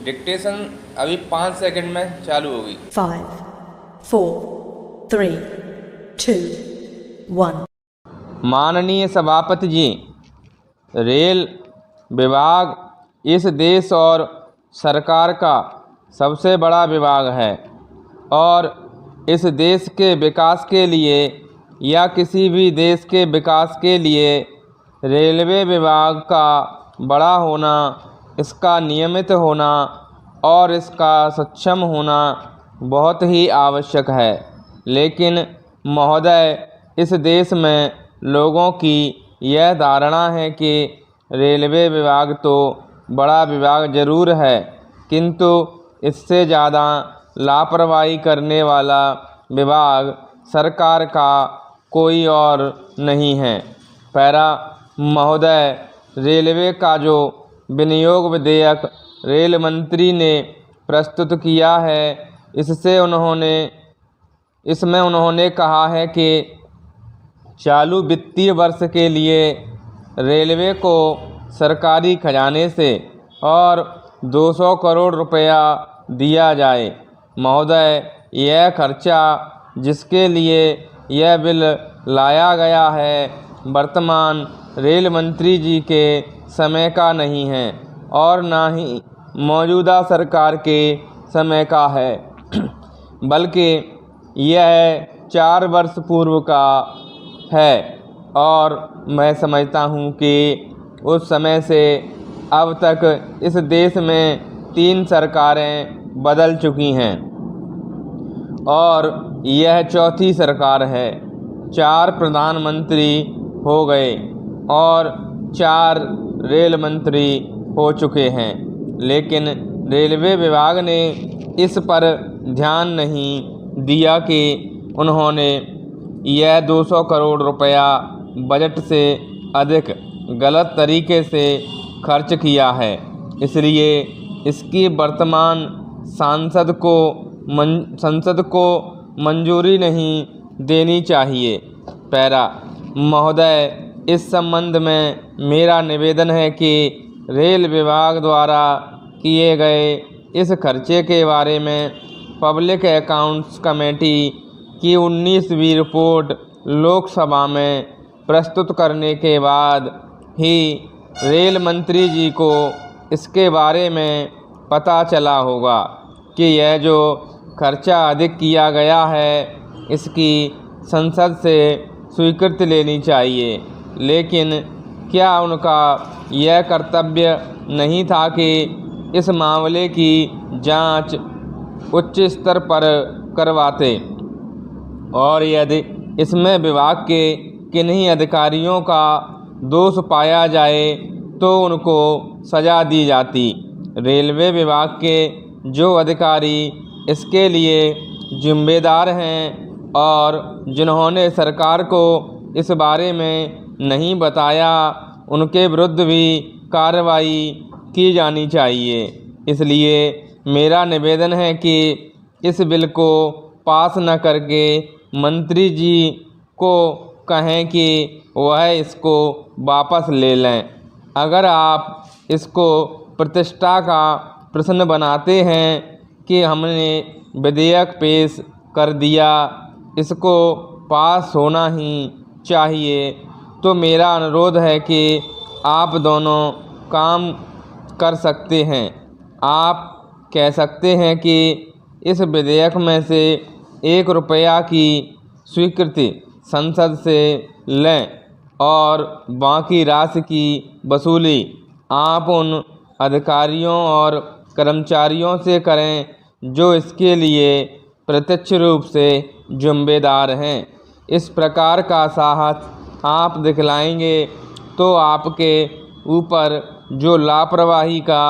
Dictation अभी 5 second में चालू होगी। 5, 4, 3, 2, 1। माननीय सभापति जी, रेल विभाग इस देश और सरकार का सबसे बड़ा विभाग है और इस देश के विकास के लिए या किसी भी देश के विकास के लिए रेलवे विभाग का बड़ा होना, इसका नियमित होना और इसका सक्षम होना बहुत ही आवश्यक है। लेकिन महोदय, इस देश में लोगों की यह धारणा है कि रेलवे विभाग तो बड़ा विभाग ज़रूर है, किंतु इससे ज़्यादा लापरवाही करने वाला विभाग सरकार का कोई और नहीं है। पैरा महोदय, रेलवे का जो विनियोग विधेयक रेल मंत्री ने प्रस्तुत किया है, इसमें उन्होंने कहा है कि चालू वित्तीय वर्ष के लिए रेलवे को सरकारी खजाने से और 200 करोड़ रुपया दिया जाए। महोदय, यह खर्चा जिसके लिए यह बिल लाया गया है, वर्तमान रेल मंत्री जी के समय का नहीं है और ना ही मौजूदा सरकार के समय का है, बल्कि यह 4 वर्ष पूर्व का है और मैं समझता हूँ कि उस समय से अब तक इस देश में 3 सरकारें बदल चुकी हैं और यह चौथी सरकार है। 4 प्रधानमंत्री हो गए और 4 रेल मंत्री हो चुके हैं, लेकिन रेलवे विभाग ने इस पर ध्यान नहीं दिया कि उन्होंने यह 200 करोड़ रुपया बजट से अधिक गलत तरीके से खर्च किया है। इसलिए इसकी वर्तमान संसद को मंजूरी नहीं देनी चाहिए। पैरा महोदय, इस संबंध में मेरा निवेदन है कि रेल विभाग द्वारा किए गए इस खर्चे के बारे में पब्लिक अकाउंट्स कमेटी की 19वीं रिपोर्ट लोकसभा में प्रस्तुत करने के बाद ही रेल मंत्री जी को इसके बारे में पता चला होगा कि यह जो खर्चा अधिक किया गया है, इसकी संसद से स्वीकृति लेनी चाहिए। लेकिन क्या उनका यह कर्तव्य नहीं था कि इस मामले की जांच उच्च स्तर पर करवाते और यदि इसमें विभाग के किन्हीं अधिकारियों का दोष पाया जाए तो उनको सज़ा दी जाती। रेलवे विभाग के जो अधिकारी इसके लिए जिम्मेदार हैं और जिन्होंने सरकार को इस बारे में नहीं बताया, उनके विरुद्ध भी कार्रवाई की जानी चाहिए। इसलिए मेरा निवेदन है कि इस बिल को पास न करके मंत्री जी को कहें कि वह इसको वापस ले लें। अगर आप इसको प्रतिष्ठा का प्रश्न बनाते हैं कि हमने विधेयक पेश कर दिया, इसको पास होना ही चाहिए, तो मेरा अनुरोध है कि आप दोनों काम कर सकते हैं। आप कह सकते हैं कि इस विधेयक में से 1 रुपया की स्वीकृति संसद से लें और बाकी राशि की वसूली आप उन अधिकारियों और कर्मचारियों से करें जो इसके लिए प्रत्यक्ष रूप से जिम्मेदार हैं। इस प्रकार का साहस आप दिखलाएंगे तो आपके ऊपर जो लापरवाही का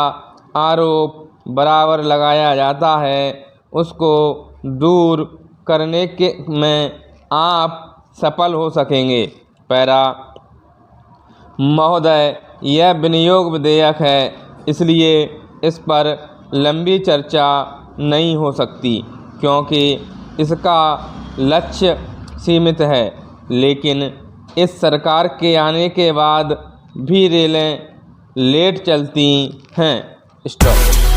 आरोप बराबर लगाया जाता है, उसको दूर करने में आप सफल हो सकेंगे। पैरा महोदय, यह विनियोग विधेयक है, इसलिए इस पर लंबी चर्चा नहीं हो सकती क्योंकि इसका लक्ष्य सीमित है। लेकिन इस सरकार के आने के बाद भी रेलें लेट चलती हैं। स्टॉप।